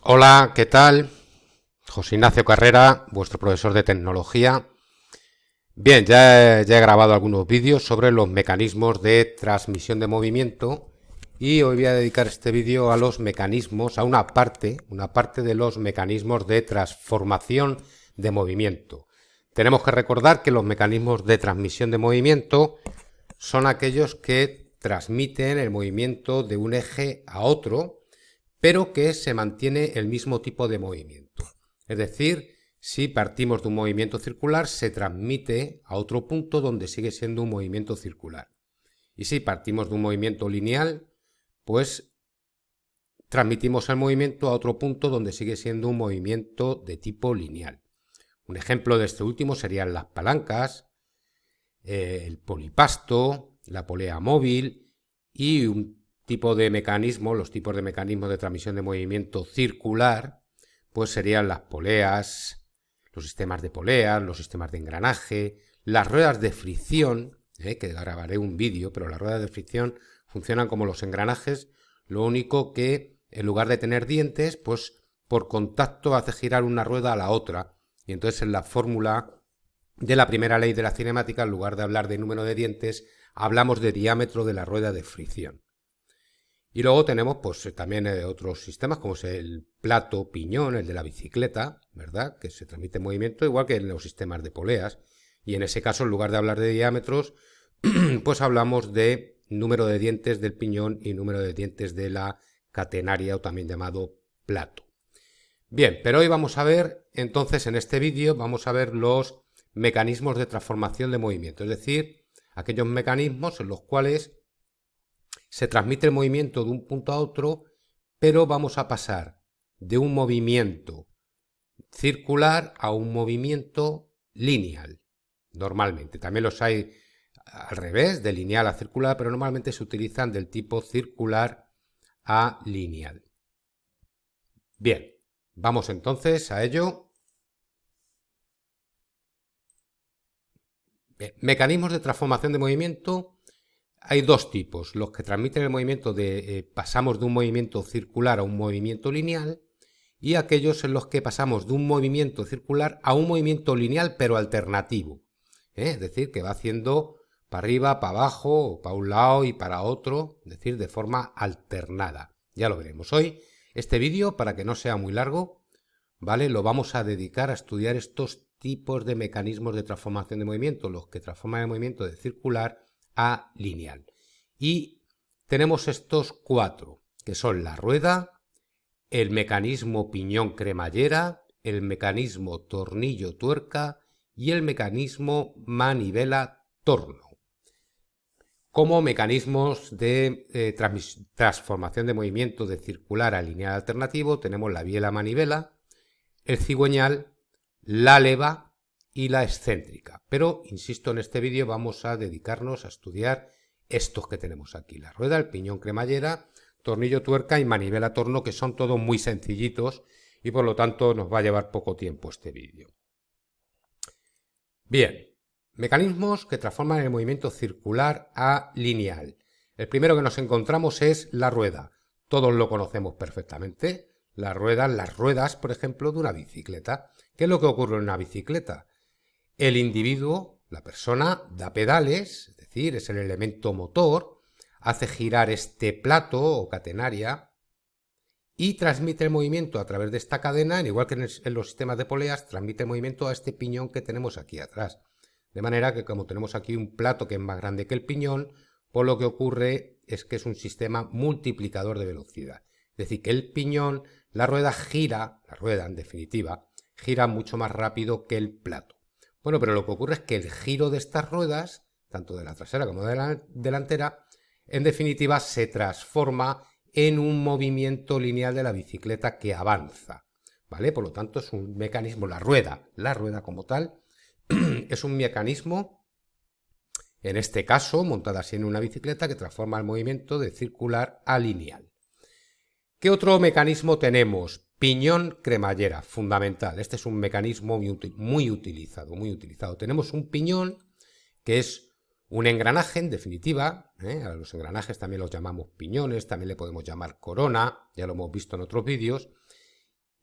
Hola, ¿qué tal? José Ignacio Carrera, vuestro profesor de tecnología. Bien, ya he grabado algunos vídeos sobre los mecanismos de transmisión de movimiento y hoy voy a dedicar este vídeo a los mecanismos, a una parte de los mecanismos de transformación de movimiento. Tenemos que recordar que los mecanismos de transmisión de movimiento son aquellos que transmiten el movimiento de un eje a otro, pero que se mantiene el mismo tipo de movimiento. Es decir, si partimos de un movimiento circular, se transmite a otro punto donde sigue siendo un movimiento circular. Y si partimos de un movimiento lineal, pues transmitimos el movimiento a otro punto donde sigue siendo un movimiento de tipo lineal. Un ejemplo de este último serían las palancas, el polipasto, la polea móvil y un tipo de mecanismo, los tipos de mecanismos de transmisión de movimiento circular, pues serían las poleas, los sistemas de poleas, los sistemas de engranaje, las ruedas de fricción, que grabaré un vídeo, pero las ruedas de fricción funcionan como los engranajes, lo único que en lugar de tener dientes, pues por contacto hace girar una rueda a la otra, y entonces en la fórmula de la primera ley de la cinemática, en lugar de hablar de número de dientes, hablamos de diámetro de la rueda de fricción. Y luego tenemos pues también otros sistemas como es el plato piñón, el de la bicicleta, ¿verdad? Que se transmite en movimiento igual que en los sistemas de poleas. Y en ese caso, en lugar de hablar de diámetros, pues hablamos de número de dientes del piñón y número de dientes de la catenaria o también llamado plato. Bien, pero hoy vamos a ver, entonces en este vídeo vamos a ver los mecanismos de transformación de movimiento, es decir, aquellos mecanismos en los cuales se transmite el movimiento de un punto a otro, pero vamos a pasar de un movimiento circular a un movimiento lineal, normalmente. También los hay al revés, de lineal a circular, pero normalmente se utilizan del tipo circular a lineal. Bien, vamos entonces a ello. Bien, mecanismos de transformación de movimiento. Hay dos tipos, los que transmiten el movimiento pasamos de un movimiento circular a un movimiento lineal y aquellos en los que pasamos de un movimiento circular a un movimiento lineal pero alternativo. Es decir, que va haciendo para arriba, para abajo, para un lado y para otro, es decir, de forma alternada. Ya lo veremos hoy. Este vídeo, para que no sea muy largo, ¿vale? Lo vamos a dedicar a estudiar estos tipos de mecanismos de transformación de movimiento, los que transforman el movimiento de circular a lineal. Y tenemos estos cuatro, que son la rueda, el mecanismo piñón-cremallera, el mecanismo tornillo-tuerca y el mecanismo manivela-torno. Como mecanismos de transformación de movimiento de circular a lineal alternativo tenemos la biela-manivela, el cigüeñal, la leva y la excéntrica. Pero, insisto, en este vídeo vamos a dedicarnos a estudiar estos que tenemos aquí. La rueda, el piñón cremallera, tornillo tuerca y manivela torno, que son todos muy sencillitos y por lo tanto nos va a llevar poco tiempo este vídeo. Bien, mecanismos que transforman el movimiento circular a lineal. El primero que nos encontramos es la rueda. Todos lo conocemos perfectamente. Las ruedas, por ejemplo, de una bicicleta. ¿Qué es lo que ocurre en una bicicleta? El individuo, la persona, da pedales, es decir, es el elemento motor, hace girar este plato o catenaria y transmite el movimiento a través de esta cadena, igual que en los sistemas de poleas, transmite el movimiento a este piñón que tenemos aquí atrás. De manera que como tenemos aquí un plato que es más grande que el piñón, pues lo que ocurre es que es un sistema multiplicador de velocidad. Es decir, que el piñón, la rueda en definitiva, gira mucho más rápido que el plato. Bueno, pero lo que ocurre es que el giro de estas ruedas, tanto de la trasera como de la delantera, en definitiva se transforma en un movimiento lineal de la bicicleta que avanza, ¿vale? Por lo tanto es un mecanismo, la rueda como tal, es un mecanismo, en este caso, montada así en una bicicleta, que transforma el movimiento de circular a lineal. ¿Qué otro mecanismo tenemos? Piñón cremallera, fundamental. Este es un mecanismo muy utilizado, muy utilizado. Tenemos un piñón que es un engranaje, en definitiva. A los engranajes también los llamamos piñones, también le podemos llamar corona, ya lo hemos visto en otros vídeos.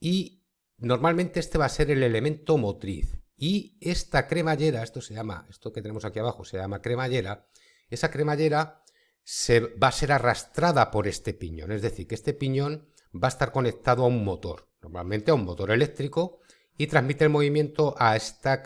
y normalmente este va a ser el elemento motriz. Y esta cremallera, esto que tenemos aquí abajo se llama cremallera, esa cremallera va a ser arrastrada por este piñón, es decir, que este piñón va a estar conectado a un motor, normalmente a un motor eléctrico, y transmite el movimiento a esta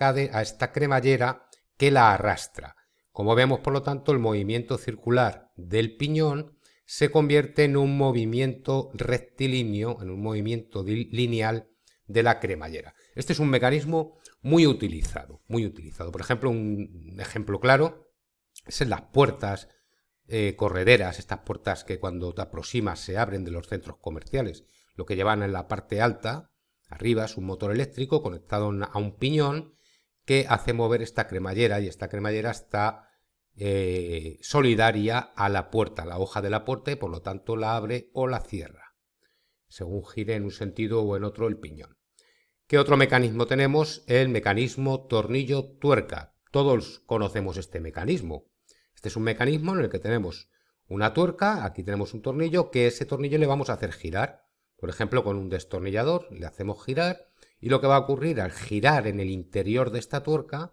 cremallera que la arrastra. Como vemos, por lo tanto, el movimiento circular del piñón se convierte en un movimiento rectilíneo, en un movimiento lineal de la cremallera. Este es un mecanismo muy utilizado, muy utilizado. Por ejemplo, un ejemplo claro es en las puertas correderas, estas puertas que cuando te aproximas se abren de los centros comerciales. Lo que llevan en la parte alta, arriba, es un motor eléctrico conectado a un piñón que hace mover esta cremallera, y esta cremallera está solidaria a la puerta, a la hoja de la puerta, y por lo tanto la abre o la cierra, según gire en un sentido o en otro el piñón. ¿Qué otro mecanismo tenemos? El mecanismo tornillo-tuerca. Todos conocemos este mecanismo. Este es un mecanismo en el que tenemos una tuerca, aquí tenemos un tornillo, que ese tornillo le vamos a hacer girar. Por ejemplo, con un destornillador le hacemos girar, y lo que va a ocurrir al girar en el interior de esta tuerca,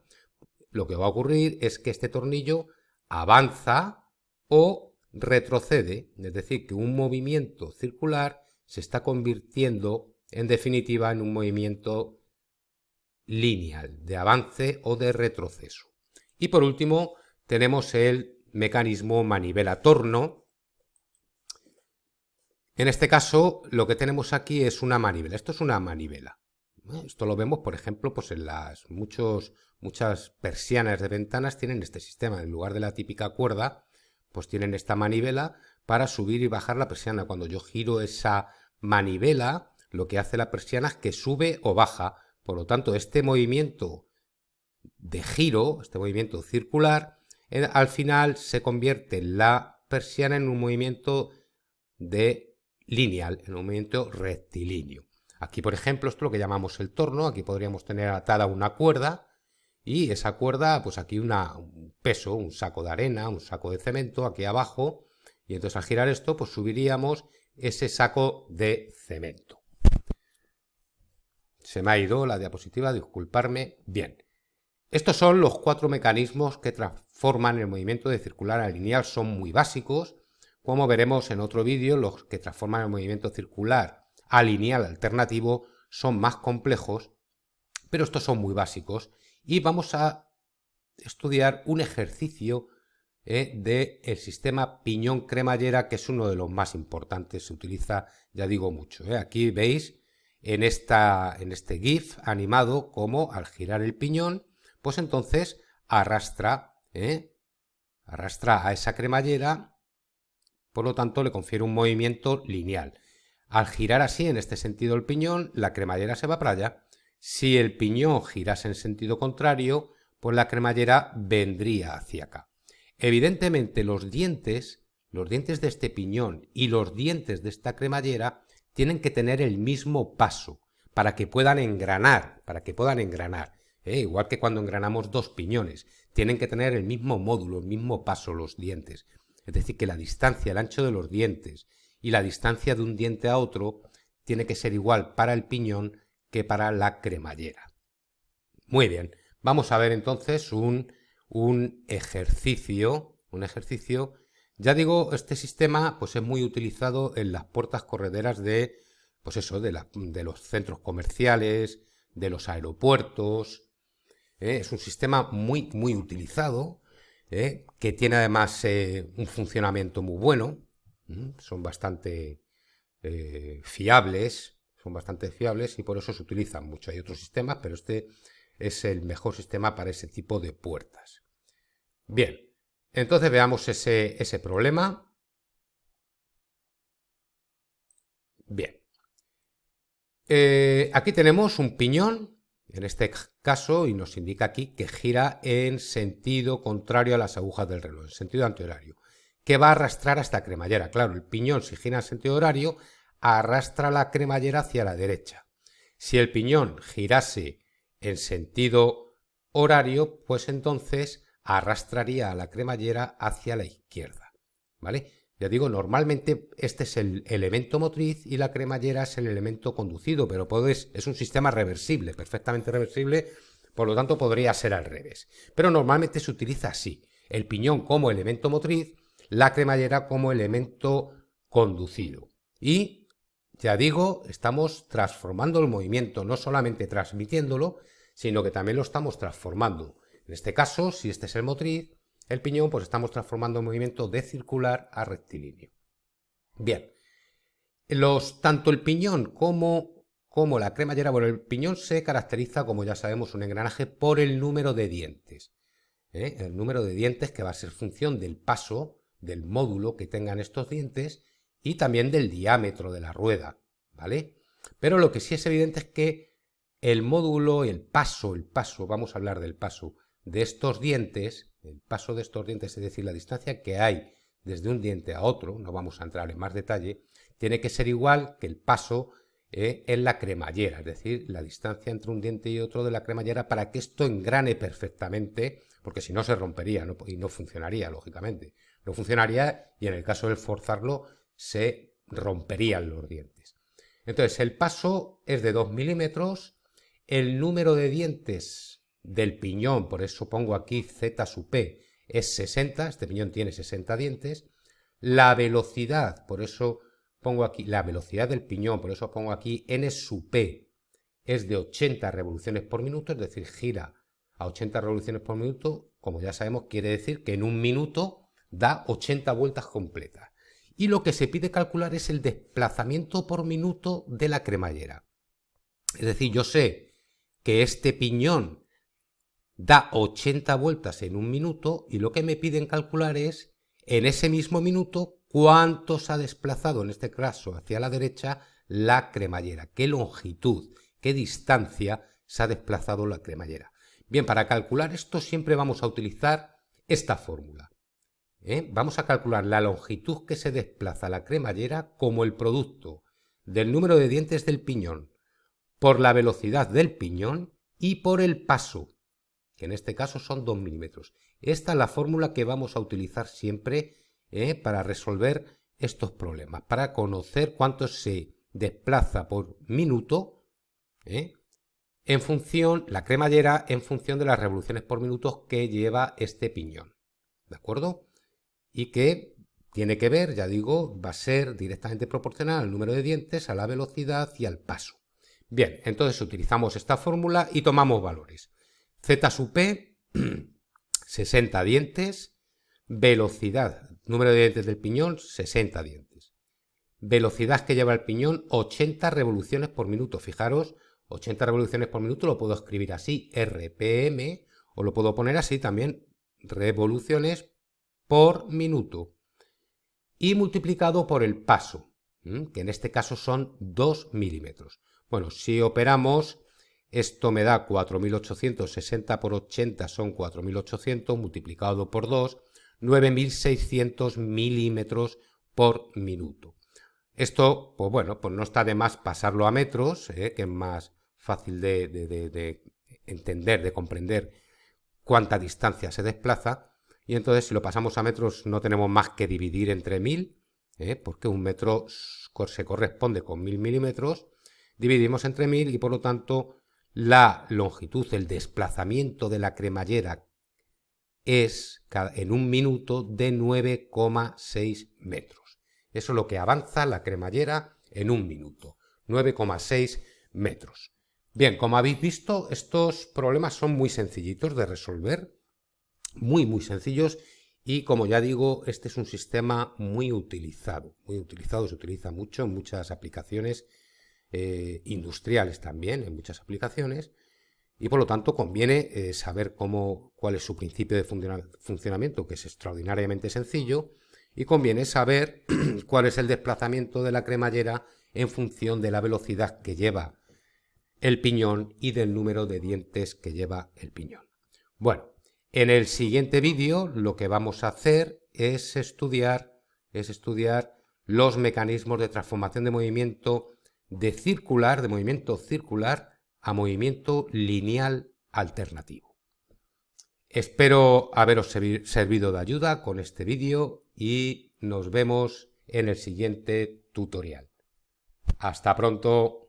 lo que va a ocurrir es que este tornillo avanza o retrocede, es decir, que un movimiento circular se está convirtiendo en definitiva en un movimiento lineal, de avance o de retroceso. Y por último tenemos el mecanismo manivela-torno. En este caso lo que tenemos aquí es una manivela. Esto es una manivela. Esto lo vemos, por ejemplo, pues en muchas persianas de ventanas tienen este sistema. En lugar de la típica cuerda, pues tienen esta manivela para subir y bajar la persiana. Cuando yo giro esa manivela, lo que hace la persiana es que sube o baja. Por lo tanto, este movimiento de giro, este movimiento circular, al final se convierte la persiana en un movimiento lineal, en un movimiento rectilíneo. Aquí, por ejemplo, esto es lo que llamamos el torno. Aquí podríamos tener atada una cuerda, y esa cuerda, pues aquí un peso, un saco de arena, un saco de cemento aquí abajo, y entonces al girar esto, pues subiríamos ese saco de cemento. Se me ha ido la diapositiva, disculparme. Bien, estos son los 4 mecanismos que transforman el movimiento de circular a lineal. Son muy básicos. Como veremos en otro vídeo, los que transforman el movimiento circular a lineal alternativo son más complejos, pero estos son muy básicos, y vamos a estudiar un ejercicio del sistema piñón-cremallera, que es uno de los más importantes. Se utiliza, ya digo, mucho. Aquí veis en este GIF animado como al girar el piñón, pues entonces arrastra a esa cremallera, por lo tanto le confiere un movimiento lineal. Al girar así, en este sentido, el piñón, la cremallera se va para allá. Si el piñón girase en sentido contrario, pues la cremallera vendría hacia acá. Evidentemente, los dientes de este piñón y los dientes de esta cremallera tienen que tener el mismo paso para que puedan engranar, igual que cuando engranamos 2 piñones, tienen que tener el mismo módulo, el mismo paso los dientes. Es decir, que la distancia, el ancho de los dientes y la distancia de un diente a otro tiene que ser igual para el piñón que para la cremallera. Muy bien, vamos a ver entonces un ejercicio. Ya digo, este sistema pues es muy utilizado en las puertas correderas de los centros comerciales, de los aeropuertos. Es un sistema muy, muy utilizado, que tiene además un funcionamiento muy bueno. Son bastante fiables, y por eso se utilizan mucho. Hay otros sistemas, pero este es el mejor sistema para ese tipo de puertas. Bien, entonces veamos ese problema. Bien, aquí tenemos un piñón, en este caso, y nos indica aquí que gira en sentido contrario a las agujas del reloj, en sentido antihorario, que va a arrastrar a esta cremallera. Claro, el piñón, si gira en sentido horario, arrastra la cremallera hacia la derecha. Si el piñón girase en sentido horario, pues entonces arrastraría a la cremallera hacia la izquierda, ¿vale? Ya digo, normalmente este es el elemento motriz y la cremallera es el elemento conducido, pero es un sistema reversible, perfectamente reversible, por lo tanto podría ser al revés. Pero normalmente se utiliza así, el piñón como elemento motriz, la cremallera como elemento conducido. Y, ya digo, estamos transformando el movimiento, no solamente transmitiéndolo, sino que también lo estamos transformando. En este caso, si este es el motriz, el piñón, pues estamos transformando el movimiento de circular a rectilíneo. Bien, tanto el piñón como la cremallera, bueno, el piñón se caracteriza, como ya sabemos, un engranaje por el número de dientes. El número de dientes que va a ser función del paso, del módulo que tengan estos dientes y también del diámetro de la rueda, ¿vale? Pero lo que sí es evidente es que el módulo, el paso, vamos a hablar del paso de estos dientes, el paso de estos dientes, es decir, la distancia que hay desde un diente a otro, no vamos a entrar en más detalle, tiene que ser igual que el paso en la cremallera, es decir, la distancia entre un diente y otro de la cremallera para que esto engrane perfectamente, porque si no se rompería y no funcionaría, lógicamente. No funcionaría y en el caso de forzarlo se romperían los dientes. Entonces, el paso es de 2 milímetros, el número de dientes del piñón, por eso pongo aquí Z sub P, es 60, este piñón tiene 60 dientes, la velocidad, por eso pongo aquí la velocidad del piñón, por eso pongo aquí N sub P, es de 80 revoluciones por minuto, es decir, gira a 80 revoluciones por minuto, como ya sabemos, quiere decir que en un minuto da 80 vueltas completas. Y lo que se pide calcular es el desplazamiento por minuto de la cremallera. Es decir, yo sé que este piñón da 80 vueltas en un minuto y lo que me piden calcular es, en ese mismo minuto, cuánto se ha desplazado, en este caso hacia la derecha, la cremallera, qué longitud, qué distancia se ha desplazado la cremallera. Bien, para calcular esto siempre vamos a utilizar esta fórmula. Vamos a calcular la longitud que se desplaza la cremallera como el producto del número de dientes del piñón por la velocidad del piñón y por el paso, que en este caso son 2 milímetros. Esta es la fórmula que vamos a utilizar siempre para resolver estos problemas, para conocer cuánto se desplaza por minuto en función, la cremallera en función de las revoluciones por minuto que lleva este piñón, ¿de acuerdo? Y que tiene que ver, ya digo, va a ser directamente proporcional al número de dientes, a la velocidad y al paso. Bien, entonces utilizamos esta fórmula y tomamos valores. Z sub P, 60 dientes, velocidad, número de dientes del piñón, 60 dientes. Velocidad que lleva el piñón, 80 revoluciones por minuto. Fijaros, 80 revoluciones por minuto lo puedo escribir así, RPM, o lo puedo poner así también, revoluciones por minuto. Y multiplicado por el paso, que en este caso son 2 milímetros. Bueno, si operamos, esto me da 4.860 por 80 son 4.800, multiplicado por 2, 9.600 milímetros por minuto. Esto, pues bueno, pues no está de más pasarlo a metros, que es más fácil de entender, de comprender cuánta distancia se desplaza. Y entonces si lo pasamos a metros no tenemos más que dividir entre 1000, porque un metro se corresponde con 1000 milímetros. Dividimos entre 1000 y por lo tanto la longitud, el desplazamiento de la cremallera es en un minuto de 9,6 metros. Eso es lo que avanza la cremallera en un minuto, 9,6 metros. Bien, como habéis visto, estos problemas son muy sencillitos de resolver, muy sencillos, y como ya digo, este es un sistema muy utilizado, se utiliza mucho en muchas aplicaciones industriales también, en muchas aplicaciones, y por lo tanto conviene saber cuál es su principio de funcionamiento, que es extraordinariamente sencillo, y conviene saber cuál es el desplazamiento de la cremallera en función de la velocidad que lleva el piñón y del número de dientes que lleva el piñón. Bueno, en el siguiente vídeo lo que vamos a hacer es estudiar los mecanismos de transformación de movimiento de movimiento circular a movimiento lineal alternativo. Espero haberos servido de ayuda con este vídeo y nos vemos en el siguiente tutorial. Hasta pronto.